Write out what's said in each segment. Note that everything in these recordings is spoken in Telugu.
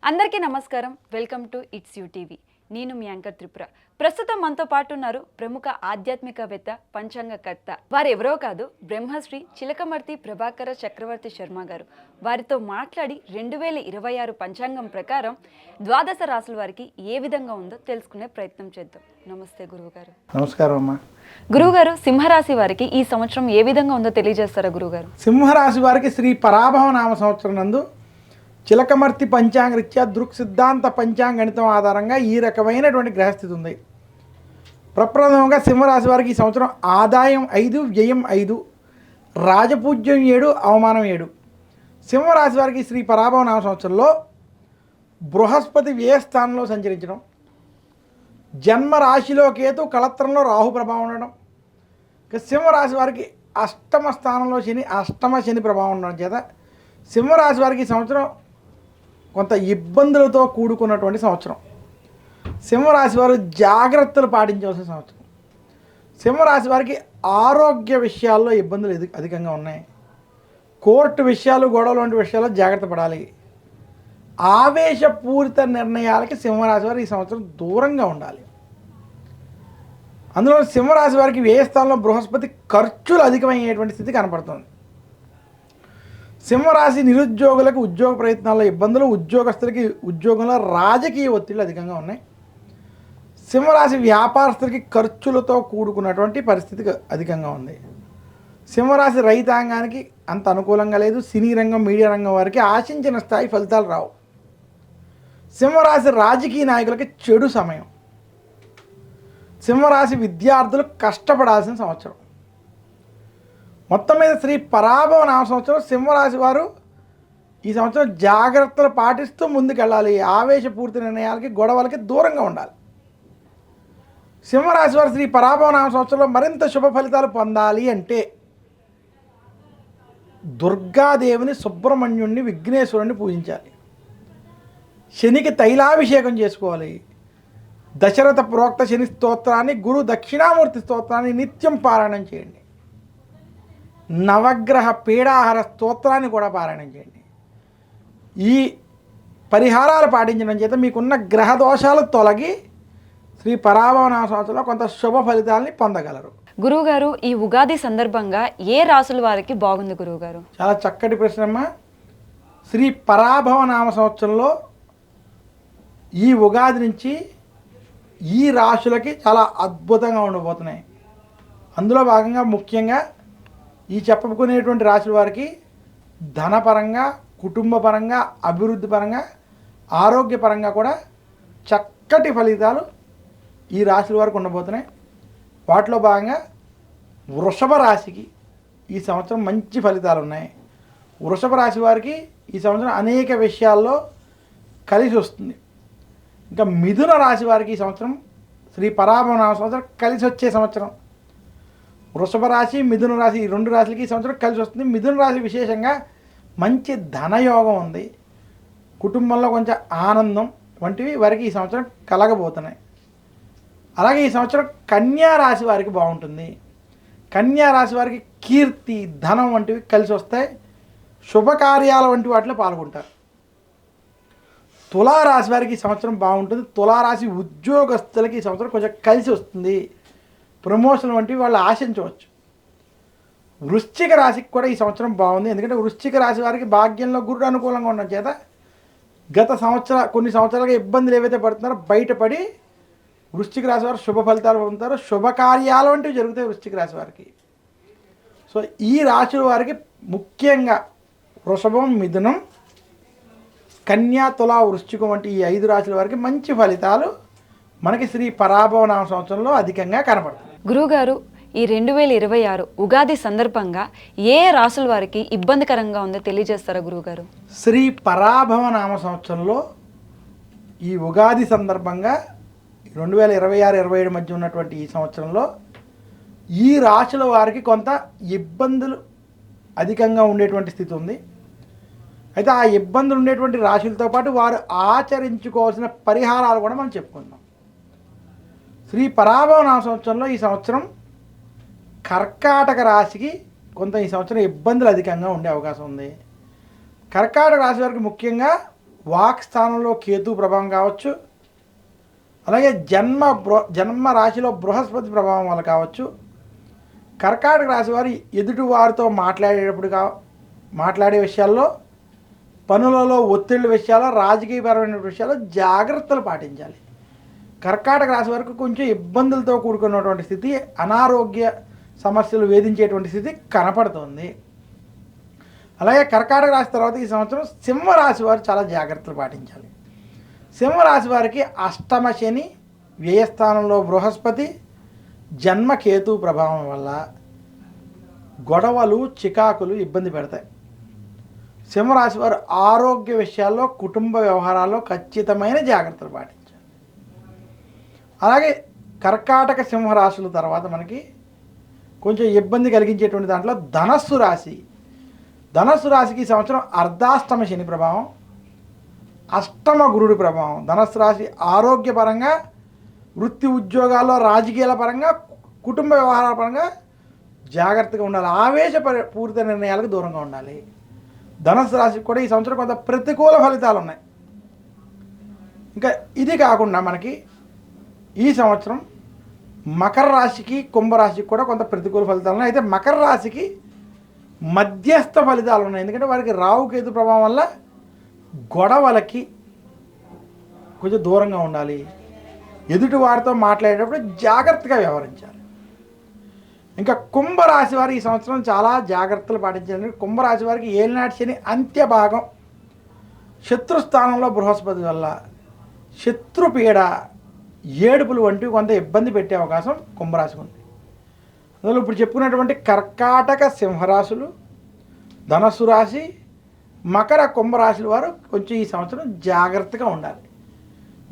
అందరికీ నమస్కారం. Welcome to it's you TV. నేను మీ యాంకర్ త్రిపుర. ప్రస్తుతం మనతో పాటు ఉన్నారు ప్రముఖ ఆధ్యాత్మికవేత్త, పంచాంగకర్త. వారు ఎవరో కాదు, బ్రహ్మశ్రీ చిలకమర్తి ప్రభాకర చక్రవర్తి శర్మ గారు. వారితో మాట్లాడి 2026 పంచాంగం ప్రకారం ద్వాదశ రాశుల వారికి ఏ విధంగా ఉందో తెలుసుకునే ప్రయత్నం చేద్దాం. నమస్తే గురువుగారు. నమస్కారం అమ్మా. గురువుగారు, సింహరాశి వారికి ఈ సంవత్సరం ఏ విధంగా ఉందో తెలియజేస్తారా గురువుగారు? సింహరాశి వారికి శ్రీ పరాభవ నామ సంవత్సరం నందు చిలకమర్తి పంచాంగరీత్యా దృక్ సిద్ధాంత పంచాంగణితం ఆధారంగా ఈ రకమైనటువంటి గ్రహస్థితి ఉంది. ప్రప్రథమంగా సింహరాశి వారికి ఈ సంవత్సరం ఆదాయం 5, వ్యయం 5, రాజపూజ్యం 7, అవమానం 7. సింహరాశి వారికి శ్రీ పరాభవ నామ సంవత్సరంలో బృహస్పతి వ్యయ స్థానంలో సంచరించడం, జన్మరాశిలో కేతు, కళత్రంలో రాహు ప్రభావం ఉండడం, సింహరాశి వారికి అష్టమ స్థానంలో శని, అష్టమ శని ప్రభావం ఉండడం చేత సింహరాశి వారికి ఈ సంవత్సరం కొంత ఇబ్బందులతో కూడుకున్నటువంటి సంవత్సరం. సింహరాశి వారు జాగ్రత్తలు పాటించవలసిన సంవత్సరం. సింహరాశి వారికి ఆరోగ్య విషయాల్లో ఇబ్బందులు అధికంగా ఉన్నాయి. కోర్టు విషయాలు, గొడవలు వంటి విషయాల్లో జాగ్రత్త పడాలి. ఆవేశపూరిత నిర్ణయాలకి సింహరాశి వారు ఈ సంవత్సరం దూరంగా ఉండాలి. అందులో సింహరాశి వారికి వ్యయ స్థానంలో బృహస్పతి ఖర్చులు అధికమయ్యేటువంటి స్థితి కనపడుతుంది. సింహరాశి నిరుద్యోగులకు ఉద్యోగ ప్రయత్నాల్లో ఇబ్బందులు, ఉద్యోగస్తులకి ఉద్యోగంలో రాజకీయ ఒత్తిళ్లు అధికంగా ఉన్నాయి. సింహరాశి వ్యాపారస్తులకి ఖర్చులతో కూడుకున్నటువంటి పరిస్థితి అధికంగా ఉంది. సింహరాశి రైతాంగానికి అంత అనుకూలంగా లేదు. సినీ రంగం, మీడియా రంగం వారికి ఆశించిన స్థాయి ఫలితాలు రావు. సింహరాశి రాజకీయ నాయకులకి చెడు సమయం. సింహరాశి విద్యార్థులు కష్టపడాల్సిన సంవత్సరం. మొత్తం మీద శ్రీ పరాభవ నామ సంవత్సరం సింహరాశి వారు ఈ సంవత్సరం జాగ్రత్తలు పాటిస్తూ ముందుకెళ్ళాలి. ఆవేశపూర్తి నిర్ణయాలకి, గొడవలకి దూరంగా ఉండాలి. సింహరాశి వారు శ్రీ పరాభవ నామ సంవత్సరంలో మరింత శుభ ఫలితాలు పొందాలి అంటే దుర్గాదేవిని, సుబ్రహ్మణ్యుణ్ణి, విఘ్నేశ్వరుణ్ణి పూజించాలి. శనికి తైలాభిషేకం చేసుకోవాలి. దశరథ ప్రోక్త శని స్తోత్రాన్ని, గురు దక్షిణామూర్తి స్తోత్రాన్ని నిత్యం పారాయణం చేయండి. నవగ్రహ పీడాహార స్తోత్రాన్ని కూడా పారాయణం చేయండి. ఈ పరిహారాలు పాటించడం చేత మీకున్న గ్రహ దోషాలు తొలగి శ్రీ పరాభవ నామ సంవత్సరంలో కొంత శుభ ఫలితాలని పొందగలరు. గురువుగారు, ఈ ఉగాది సందర్భంగా ఏ రాసుల వారికి బాగుంది గురువుగారు? చాలా చక్కటి ప్రశ్నమ్మ. శ్రీ పరాభవ నామ సంవత్సరంలో ఈ ఉగాది నుంచి ఈ రాశులకి చాలా అద్భుతంగా ఉండబోతున్నాయి. అందులో భాగంగా ముఖ్యంగా ఈ చెప్పుకునేటువంటి రాశుల వారికి ధనపరంగా, కుటుంబపరంగా, అభివృద్ధి పరంగా, ఆరోగ్యపరంగా కూడా చక్కటి ఫలితాలు ఈ రాశుల వారికి ఉండబోతున్నాయి. వాటిలో భాగంగా వృషభ రాశికి ఈ సంవత్సరం మంచి ఫలితాలు ఉన్నాయి. వృషభ రాశి వారికి ఈ సంవత్సరం అనేక విషయాల్లో కలిసి వస్తుంది. ఇంకా మిథున రాశి వారికి ఈ సంవత్సరం శ్రీ పరాభవ నామ సంవత్సరం కలిసి వచ్చే సంవత్సరం. వృషభ రాశి, మిథున రాశి, ఈ రెండు రాశులకి ఈ సంవత్సరం కలిసి వస్తుంది. మిథున రాశి విశేషంగా మంచి ధనయోగం ఉంది. కుటుంబంలో కొంచెం ఆనందం వంటివి వారికి ఈ సంవత్సరం కలగబోతున్నాయి. అలాగే ఈ సంవత్సరం కన్యా రాశి వారికి బాగుంటుంది. కన్యా రాశి వారికి కీర్తి, ధనం వంటివి కలిసి వస్తాయి. శుభకార్యాల వంటి వాటిలో పాల్గొంటారు. తులారాశి వారికి ఈ సంవత్సరం బాగుంటుంది. తులారాశి ఉద్యోగస్తులకి ఈ సంవత్సరం కొంచెం కలిసి వస్తుంది. ప్రమోషన్ వంటివి వాళ్ళు ఆశించవచ్చు. వృశ్చిక రాశికి కూడా ఈ సంవత్సరం బాగుంది. ఎందుకంటే వృశ్చిక రాశి వారికి భాగ్యంలో గురుడు అనుకూలంగా ఉండడం చేత కొన్ని సంవత్సరాలుగా ఇబ్బందులు ఏవైతే పడుతున్నారో బయటపడి వృశ్చిక రాశి వారు శుభ ఫలితాలు పొందుతారు. శుభకార్యాలు వంటివి జరుగుతాయి వృశ్చిక రాశి వారికి. సో ఈ రాశుల వారికి ముఖ్యంగా వృషభం, మిథునం, కన్యా, తులా, వృశ్చికం వంటి ఈ 5 రాశుల వారికి మంచి ఫలితాలు మనకి శ్రీ పరాభవ నామ సంవత్సరంలో అధికంగా కనపడుతుంది. గురువుగారు, ఈ 2026 ఉగాది సందర్భంగా ఏ రాసుల వారికి ఇబ్బందికరంగా ఉందో తెలియజేస్తారా గురువుగారు? శ్రీ పరాభవ నామ సంవత్సరంలో ఈ ఉగాది సందర్భంగా 2026-27 మధ్య ఉన్నటువంటి ఈ సంవత్సరంలో ఈ రాశుల వారికి కొంత ఇబ్బందులు అధికంగా ఉండేటువంటి స్థితి ఉంది. అయితే ఆ ఇబ్బందులు ఉండేటువంటి రాశులతో పాటు వారు ఆచరించుకోవాల్సిన పరిహారాలు కూడా మనం చెప్పుకుందాం. శ్రీ పరాభవ నామ సంవత్సరంలో ఈ సంవత్సరం కర్కాటక రాశికి కొంత ఈ సంవత్సరం ఇబ్బందులు అధికంగా ఉండే అవకాశం ఉంది. కర్కాటక రాశి వారికి ముఖ్యంగా వాక్ స్థానంలో కేతు ప్రభావం కావచ్చు, అలాగే జన్మ రాశిలో బృహస్పతి ప్రభావం వల్ల కావచ్చు. కర్కాటక రాశి వారు ఎదుటి వారితో మాట్లాడే విషయాల్లో, పనులలో ఒత్తిళ్ళ విషయాల్లో, రాజకీయపరమైన విషయాల్లో జాగ్రత్తలు పాటించాలి. కర్కాటక రాశి వరకు కొంచెం ఇబ్బందులతో కూడుకున్నటువంటి స్థితి, అనారోగ్య సమస్యలు వేధించేటువంటి స్థితి కనపడుతుంది. అలాగే కర్కాటక రాశి తర్వాత ఈ సంవత్సరం సింహరాశి వారు చాలా జాగ్రత్తలు పాటించాలి. సింహరాశి వారికి అష్టమ శని, వ్యయస్థానంలో బృహస్పతి, జన్మకేతు ప్రభావం వల్ల గొడవలు, చికాకులు ఇబ్బంది పెడతాయి. సింహరాశి వారు ఆరోగ్య విషయాల్లో, కుటుంబ వ్యవహారాల్లో ఖచ్చితమైన జాగ్రత్తలు పాటించాలి. అలాగే కర్కాటక సింహరాశుల తర్వాత మనకి కొంచెం ఇబ్బంది కలిగించేటువంటి దాంట్లో ధనస్సు రాశి. ధనస్సు రాశికి ఈ సంవత్సరం అర్ధాష్టమ శని ప్రభావం, అష్టమ గురుడి ప్రభావం. ధనస్సు రాశి ఆరోగ్యపరంగా, వృత్తి ఉద్యోగాల్లో, రాజకీయాల పరంగా, కుటుంబ వ్యవహారాల పరంగా జాగ్రత్తగా ఉండాలి. ఆవేశపూరిత నిర్ణయాలకు దూరంగా ఉండాలి. ధనస్సు రాశికి కూడా ఈ సంవత్సరం కొంత ప్రతికూల ఫలితాలు ఉన్నాయి. ఇంకా ఇది కాకుండా మనకి ఈ సంవత్సరం మకర రాశికి, కుంభరాశికి కూడా కొంత ప్రతికూల ఫలితాలు ఉన్నాయి. అయితే మకర రాశికి మధ్యస్థ ఫలితాలు ఉన్నాయి. ఎందుకంటే వారికి రాహుకేతు ప్రభావం వల్ల గొడవలకి కొంచెం దూరంగా ఉండాలి. ఎదుటి వారితో మాట్లాడేటప్పుడు జాగ్రత్తగా వ్యవహరించాలి. ఇంకా కుంభరాశి వారు ఈ సంవత్సరం చాలా జాగ్రత్తలు పాటించాలి. కుంభరాశి వారికి ఏలినాటి శని అంత్య భాగం, శత్రుస్థానంలో బృహస్పతి వల్ల శత్రుపీడ, ఏడుపులు వంటివి కొంత ఇబ్బంది పెట్టే అవకాశం కుంభరాశికి ఉంది. అందులో ఇప్పుడు చెప్పుకున్నటువంటి కర్కాటక సింహరాశులు, ధనస్సు రాశి, మకర కుంభరాశుల వారు కొంచెం ఈ సంవత్సరం జాగ్రత్తగా ఉండాలి.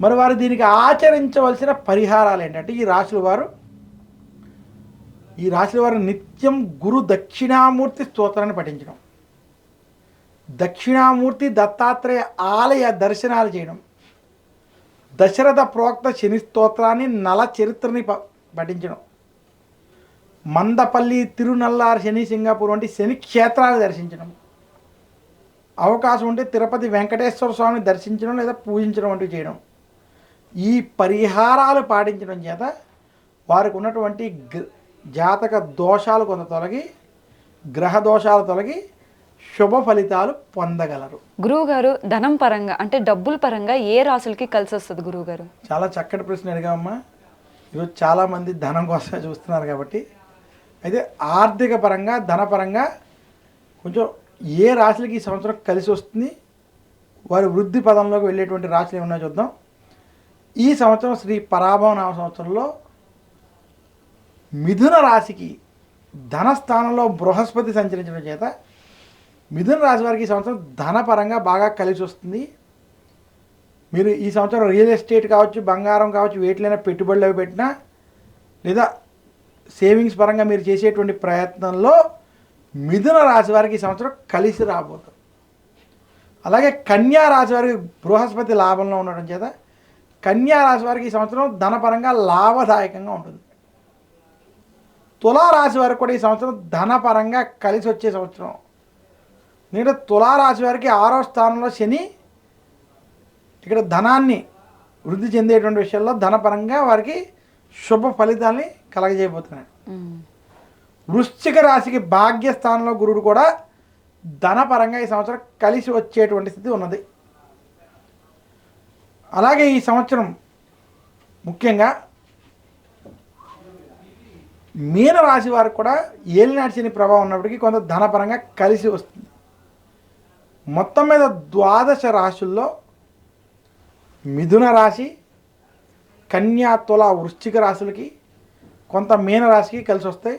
మరి వారు దీనికి ఆచరించవలసిన పరిహారాలు ఏంటంటే, ఈ రాశుల వారు నిత్యం గురు దక్షిణామూర్తి స్తోత్రాన్ని పఠించడం, దక్షిణామూర్తి దత్తాత్రేయ ఆలయ దర్శనాలు చేయడం, దశరథ ప్రోక్త శని స్తోత్రాన్ని, నల చరిత్రని పఠించడం, మందపల్లి, తిరునల్లారు, శని సింగాపూర్ వంటి శని క్షేత్రాలు దర్శించడం, అవకాశం ఉంటే తిరుపతి వెంకటేశ్వర స్వామిని దర్శించడం లేదా పూజించడం వంటివి చేయడం. ఈ పరిహారాలు పాటించడం చేత వారికి ఉన్నటువంటి జాతక దోషాలు కొంత తొలగి, గ్రహ దోషాలు తొలగి శుభ ఫలితాలు పొందగలరు. గురువుగారు, ధనం పరంగా అంటే డబ్బుల పరంగా ఏ రాశులకి కలిసి వస్తుంది గురువుగారు? చాలా చక్కటి ప్రశ్న అడిగామమ్మా. ఈరోజు చాలామంది ధనం కోసమే చూస్తున్నారు కాబట్టి, అయితే ఆర్థిక పరంగా, ధనపరంగా కొంచెం ఏ రాశులకి ఈ సంవత్సరం కలిసి వస్తుంది, వారి వృద్ధి పదంలోకి వెళ్ళేటువంటి రాశులు ఏమన్నా చూద్దాం. ఈ సంవత్సరం శ్రీ పరాభవ నామ సంవత్సరంలో మిథున రాశికి ధనస్థానంలో బృహస్పతి సంచరించడం చేత మిథున రాశి వారికి ఈ సంవత్సరం ధనపరంగా బాగా కలిసి వస్తుంది. మీరు ఈ సంవత్సరం రియల్ ఎస్టేట్ కావచ్చు, బంగారం కావచ్చు, వేటిలైనా పెట్టుబడులు అవి పెట్టినా, లేదా సేవింగ్స్ పరంగా మీరు చేసేటువంటి ప్రయత్నంలో మిథున రాశి వారికి ఈ సంవత్సరం కలిసి రాబోతుంది. అలాగే కన్యా రాశి వారికి బృహస్పతి లాభంలో ఉండడం చేత కన్యా రాశి వారికి ఈ సంవత్సరం ధనపరంగా లాభదాయకంగా ఉంటుంది. తులారాశి వారికి కూడా ఈ సంవత్సరం ధనపరంగా కలిసి వచ్చే సంవత్సరం. ఎందుకంటే తులారాశి వారికి 6వ స్థానంలో శని ఇక్కడ ధనాన్ని వృద్ధి చెందేటువంటి విషయాల్లో ధనపరంగా వారికి శుభ ఫలితాన్ని కలగజేయబోతున్నాయి. వృశ్చిక రాశికి భాగ్యస్థానంలో గురుడు కూడా ధనపరంగా ఈ సంవత్సరం కలిసి వచ్చేటువంటి స్థితి ఉన్నది. అలాగే ఈ సంవత్సరం ముఖ్యంగా మీనరాశి వారికి కూడా ఏలినాటి శని ప్రభావం ఉన్నప్పటికీ కొంత ధనపరంగా కలిసి వస్తుంది. మొత్తం మీద 12 రాశుల్లో మిథున రాశి, కన్యా, తుల, వృశ్చిక రాశులకి, కొంత మీనరాశికి కలిసి వస్తాయి.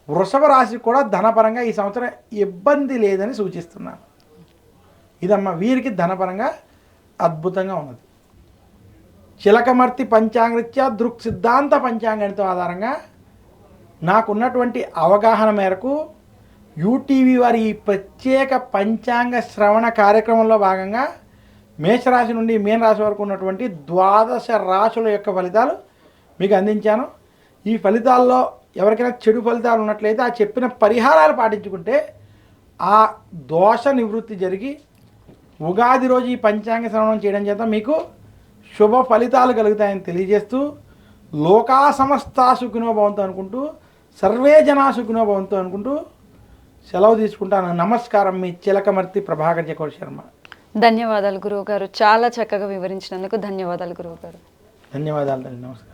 వృషభ రాశికి కూడా ధనపరంగా ఈ సంవత్సరం ఇబ్బంది లేదని సూచిస్తున్నాను. ఇదమ్మా వీరికి ధనపరంగా అద్భుతంగా ఉన్నది. చిలకమర్తి పంచాంగరీత్యా దృక్ సిద్ధాంత పంచాంగణితం ఆధారంగా నాకున్నటువంటి అవగాహన మేరకు యూటీవీ వారి ఈ ప్రత్యేక పంచాంగ శ్రవణ కార్యక్రమంలో భాగంగా మేషరాశి నుండి మీనరాశి వరకు ఉన్నటువంటి 12 రాశుల యొక్క ఫలితాలు మీకు అందించాను. ఈ ఫలితాల్లో ఎవరికైనా చెడు ఫలితాలు ఉన్నట్లయితే ఆ చెప్పిన పరిహారాలు పాటించుకుంటే ఆ దోష నివృత్తి జరిగి ఉగాది రోజు ఈ పంచాంగ శ్రవణం చేయడం చేత మీకు శుభ ఫలితాలు కలుగుతాయని తెలియజేస్తూ లోకా సమస్తా సుఖినో భవంతు అనుకుంటూ సర్వే జనా సుఖినో భవంతు అనుకుంటూ సెలవు తీసుకుంటాను. నమస్కారం, మీ చిలకమర్తి ప్రభాకర్ చక్రవర్తి శర్మ. ధన్యవాదాలు గురువు గారు, చాలా చక్కగా వివరించినందుకు ధన్యవాదాలు గురువు గారు. ధన్యవాదాలు తల్లి, నమస్కారం.